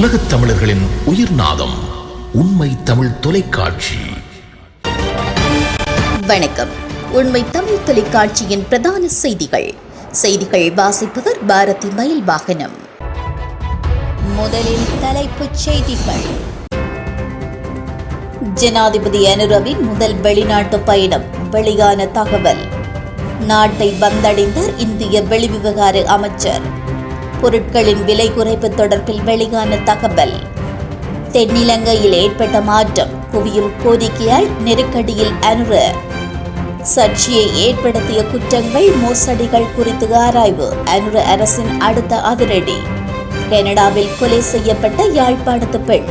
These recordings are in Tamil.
உலகத் தமிழர்களின் உயிர்நாதம் உண்மை தமிழ் தொலைக்காட்சி. வணக்கம். உண்மை தமிழ் தொலைக்காட்சியின் பிரதான செய்திகள் வாசிப்பவர் பாரதி மயில் வாகனம். முதலில் தலைப்புச் செய்திகள். ஜனாதிபதி அனுரவின் முதல் வெளிநாட்டு பயணம் வெளியான தகவல். நாட்டை வந்தடைந்தார் இந்திய வெளிவிவகார அமைச்சர். பொருட்களின் விலை குறைப்பு தொடர்பில் வெளியான தகவல். தென்னிலங்கையில் ஏற்பட்ட மாற்றம், குவியும் கோரிக்கையால் நெருக்கடியில் அனுர. சர்ச்சையை ஏற்படுத்திய குற்றங்கள், மோசடிகள் குறித்து ஆராய்வு. அனுர அரசின் அடுத்த அதிரடி. கனடாவில் கொலை செய்யப்பட்ட யாழ்ப்பாணத்து பெண்.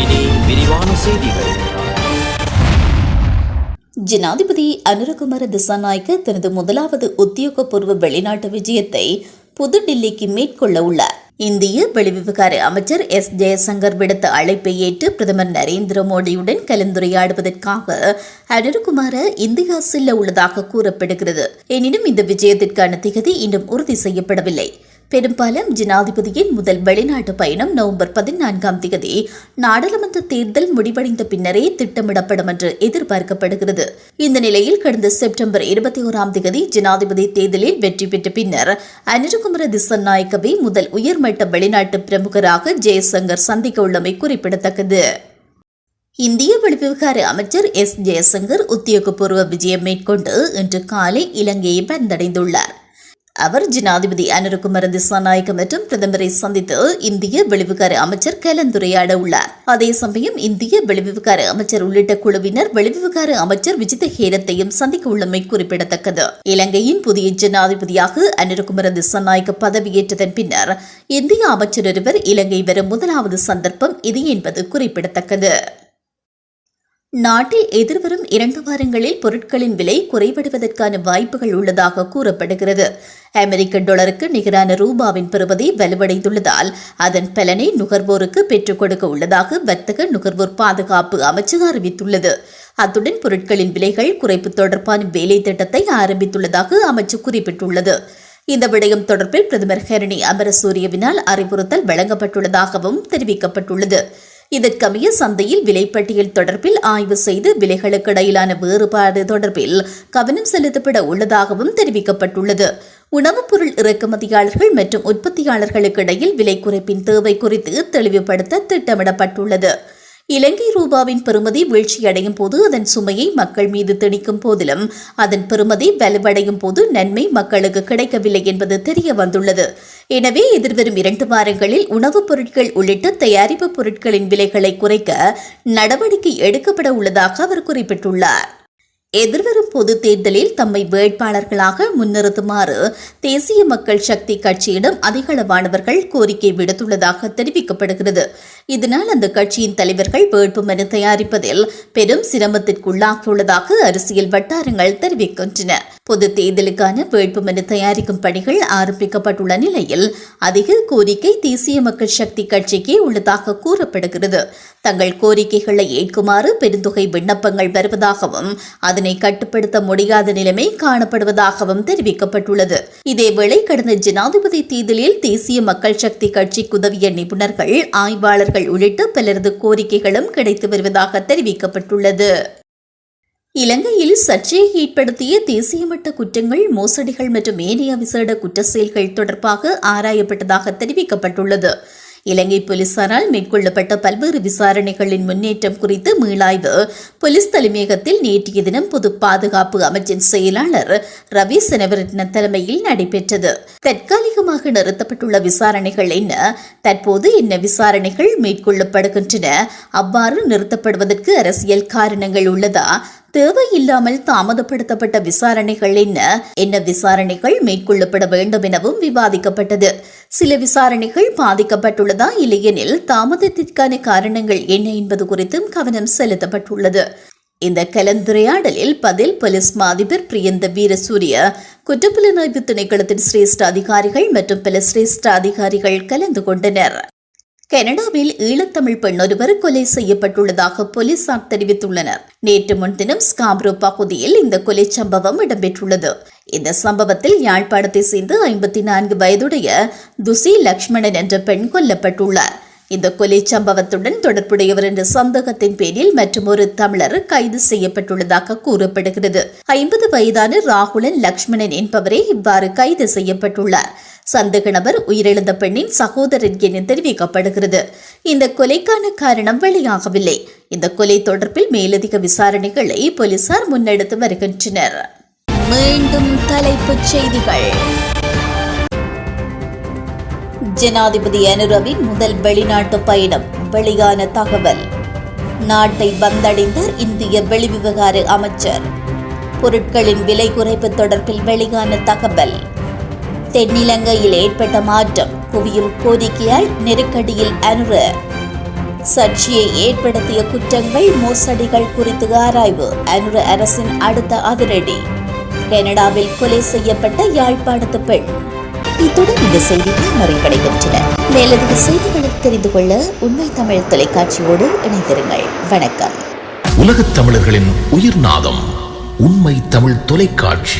இனி விரிவான செய்திகள். ஜனாதிபதி அனுரகுமார திசாநாயக்க தனது முதலாவது உத்தியோகபூர்வ வெளிநாட்டு விஜயத்தை புதுடில்லிக்கு மேற்கொள்ள உள்ளார். இந்திய வெளிவிவகார அமைச்சர் எஸ் ஜெயசங்கர் விடுத்த அழைப்பை ஏற்று பிரதமர் நரேந்திர மோடியுடன் கலந்துரையாடுவதற்காக அனுரகுமார இந்தியா செல்ல உள்ளதாக கூறப்படுகிறது. எனினும் இந்த விஜயத்திற்கான திகதி இன்னும் உறுதி செய்யப்படவில்லை. பெரும்பாலும் ஜனாதிபதியின் முதல் வெளிநாட்டு பயணம் நவம்பர் 14 நாடாளுமன்ற தேர்தல் முடிவடைந்த பின்னரே திட்டமிடப்படும் என்று எதிர்பார்க்கப்படுகிறது. இந்த நிலையில் கடந்த செப்டம்பர் 21 ஜனாதிபதி தேர்தலில் வெற்றி பெற்ற பின்னர் அனுரகுமார திசாநாயக்கவை முதல் உயர்மட்ட வெளிநாட்டு பிரமுகராக ஜெயசங்கர் சந்திக்க உள்ளமை குறிப்பிடத்தக்கது. இந்திய வெளிவிவகார அமைச்சர் எஸ் ஜெயசங்கர் உத்தியோகபூர்வ விஜயம் மேற்கொண்டு இன்று காலை இலங்கையை வந்தடைந்துள்ளார். அவர் ஜனாதிபதி அனுரகுமார திசாநாயக்க மற்றும் பிரதமரை சந்தித்து இந்திய வெளிவிவகார அமைச்சர் கலந்துரையாட உள்ளார். அதே சமயம் இந்திய வெளிவிவகார அமைச்சர் உள்ளிட்ட குழுவினர் வெளிவிவகார அமைச்சர் விஜித ஹேரத்தையும் சந்திக்க உள்ளமை குறிப்பிடத்தக்கது. இலங்கையின் புதிய ஜனாதிபதியாக அனுரகுமார திசாநாயக்க பதவியேற்றதன் பின்னர் இந்திய அமைச்சர் ஒருவர் இலங்கை வரும் முதலாவது சந்தர்ப்பம் இது என்பது குறிப்பிடத்தக்கது. நாட்டில் எதிர்வரும் 2 வாரங்களில் பொருட்களின் விலை குறைவடைவதற்கான வாய்ப்புகள் உள்ளதாக கூறப்படுகிறது. அமெரிக்க டாலருக்கு நிகரான ரூபாவின் பெறுமதி வலுவடைந்துள்ளதால் அதன் பலனை நுகர்வோருக்கு பெற்றுக் கொடுக்க உள்ளதாக வர்த்தக நுகர்வோர் பாதுகாப்பு அமைச்சு அறிவித்துள்ளது. அத்துடன் பொருட்களின் விலைகள் குறைப்பு தொடர்பான வேலை திட்டத்தை ஆரம்பித்துள்ளதாக அமைச்சு குறிப்பிட்டுள்ளது. இந்த விடயம் தொடர்பில் பிரதமர் ஹரணி அமரசூரியவினால் அறிவுறுத்தல் வழங்கப்பட்டுள்ளதாகவும் தெரிவிக்கப்பட்டுள்ளது. இதற்கமைய சந்தையில் விலைப்பட்டியல் தொடர்பில் ஆய்வு செய்து விலைகளுக்கு இடையிலான வேறுபாடு தொடர்பில் கவனம் செலுத்தப்பட உள்ளதாகவும் தெரிவிக்கப்பட்டுள்ளது. உணவுப் பொருள் இறக்குமதியாளர்கள் மற்றும் உற்பத்தியாளர்களுக்கு இடையில் விலை குறைப்பின் தேவை குறித்து தெளிவுபடுத்த திட்டமிடப்பட்டுள்ளது. இலங்கை ரூபாவின் பெறுமதி வீழ்ச்சியடையும் போது அதன் சுமையை மக்கள் மீது திணிக்கும் போதிலும் அதன் பெறுமதி வலுவடையும் போது நன்மை மக்களுக்கு கிடைக்கவில்லை என்பது தெரிய வந்துள்ளது. எனவே எதிர்வரும் 2 வாரங்களில் உணவுப் பொருட்கள் உள்ளிட்ட தயாரிப்பு பொருட்களின் விலைகளை குறைக்க நடவடிக்கை எடுக்கப்பட உள்ளதாக அவர் குறிப்பிட்டுள்ளார். எதிர்வரும் பொது தேர்தலில் தம்மை வேட்பாளர்களாக முன்னிறுத்துமாறு தேசிய மக்கள் சக்தி கட்சியிடம் அதிகளவானவர்கள் கோரிக்கை விடுத்துள்ளதாக தெரிவிக்கப்படுகிறது. இதனால் அந்த கட்சியின் தலைவர்கள் வேட்புமனு தயாரிப்பதில் பெரும் சிரமத்திற்குள்ளாகியுள்ளதாக அரசியல் வட்டாரங்கள் தெரிவிக்கின்றன. பொது தேர்தலுக்கான வேட்புமனு தயாரிக்கும் பணிகள் ஆரம்பிக்கப்பட்டுள்ள நிலையில் அதிக கோரிக்கை தேசிய மக்கள் சக்தி கட்சிக்கே உள்ளதாக கூறப்படுகிறது. தங்கள் கோரிக்கைகளை ஏற்குமாறு பெருந்தொகை விண்ணப்பங்கள் வருவதாகவும் அதனை கட்டுப்படுத்த முடியாத நிலைமை காணப்படுவதாகவும் தெரிவிக்கப்பட்டுள்ளது. இதேவேளை கடந்த ஜனாதிபதி தேர்தலில் தேசிய மக்கள் சக்தி கட்சிக்கு உதவிய நிபுணர்கள், ஆய்வாளர்கள் உள்ளிட்ட பலரது கோரிக்கைகளும் கிடைத்து வருவதாக தெரிவிக்கப்பட்டுள்ளது. இலங்கையில் சர்ச்சையை ஏற்படுத்திய தேசிய மட்ட குற்றங்கள், மோசடிகள் மற்றும் ஏனைய விசேட குற்ற செயல்கள் தொடர்பாக ஆராயப்பட்டதாக தெரிவிக்கப்பட்டுள்ளது. இலங்கை போலீசாரால் மேற்கொள்ளப்பட்ட பல்வேறு விசாரணைகளின் முன்னேற்றம் குறித்து மீளாய்வு போலீஸ் தலைமையகத்தில் நேற்றைய தினம் பொது பாதுகாப்பு அமைச்சின் செயலாளர் ரவி செனவரட்ன தலைமையில் நடைபெற்றது. தற்காலிகமாக நிறுத்தப்பட்டுள்ள விசாரணைகள் என்ன, தற்போது என்ன விசாரணைகள் மேற்கொள்ளப்படுகின்றன, அவ்வாறு நிறுத்தப்படுவதற்கு அரசியல் காரணங்கள் உள்ளதா, தேவையில்லாமல் தாமதப்படுத்தப்பட்ட விசாரணைகள் என்ன விசாரணைகள் மேற்கொள்ளப்பட வேண்டும் எனவும் விவாதிக்கப்பட்டது. சில விசாரணைகள் பாதிக்கப்பட்டுள்ளதா, இல்லையெனில் தாமதத்திற்கான காரணங்கள் என்ன என்பது குறித்தும் கவனம் செலுத்தப்பட்டுள்ளது. இந்த கலந்துரையாடலில் பதில் போலீஸ் மாதிபர் பிரியந்த வீரசூரிய, குற்றப்புலனாய்வு திணைக்களத்தின் சிரேஷ்ட அதிகாரிகள் மற்றும் பல சிரேஷ்ட அதிகாரிகள் கலந்து கொண்டனர். கனடாவில் ஈழத்தமிழ் பெண்ணொருவர் கொலை செய்யப்பட்டுள்ளதாக போலீசார் தெரிவித்துள்ளனர். நேற்று முன்தினம் ஸ்காப்ரோ பகுதியில் இந்த கொலை சம்பவம் இடம்பெற்றுள்ளது. இந்த சம்பவத்தில் யாழ்ப்பாணத்தை சேர்ந்த 54 வயதுடைய துசி லக்ஷ்மணன் என்ற பெண் கொல்லப்பட்டுள்ளார். இந்த கொலை சம்பவத்துடன் தொடர்புடையவர் என்ற சந்தேகத்தின் பேரில் மற்றொரு தமிழர் கைது செய்யப்பட்டுள்ளதாக கூறப்படுகிறது. 50 வயதான ராகுலன் லக்ஷ்மணன் என்பவரே இவ்வாறு கைது செய்யப்பட்டுள்ளார். சந்தேக நபர் உயிரிழந்த பெண்ணின் சகோதரர் என தெரிவிக்கப்படுகிறது. இந்த கொலைக்கான காரணம் வெளியாகவில்லை. இந்த கொலை தொடர்பில் மேலதிக விசாரணைகளை போலீசார் முன்னெடுத்து வருகின்றனர். மீண்டும் தலைப்புச் செய்திகள். ஜனாதிபதி அனுரவின் முதல் வெளிநாட்டு பயணம் வெளியான தகவல். நாட்டை வந்தடைந்தார் இந்திய வெளிவிவகார அமைச்சர். பொருட்களின் விலை குறைப்பு தொடர்பில் வெளியான தகவல். தென்னிலங்கையில் ஏற்பட்ட மாற்றம், குவியும் கோரிக்கையால் நெருக்கடியில் அனுர. சர்ச்சையை ஏற்படுத்திய குற்றங்கள், மோசடிகள் குறித்து ஆராய்வு. அனுர அரசின் அடுத்த அதிரடி. கனடாவில் கொலை செய்யப்பட்ட யாழ்ப்பாணத்து பெண். இத்துடன் இந்த செய்திகள் நிறைவடைகின்றன. மேலதிக செய்திகளை தெரிந்து கொள்ள உண்மை தமிழ் தொலைக்காட்சியோடு இணைந்திருங்கள். வணக்கம். உலகத் தமிழர்களின் உயிர்நாதம் உண்மை தமிழ் தொலைக்காட்சி.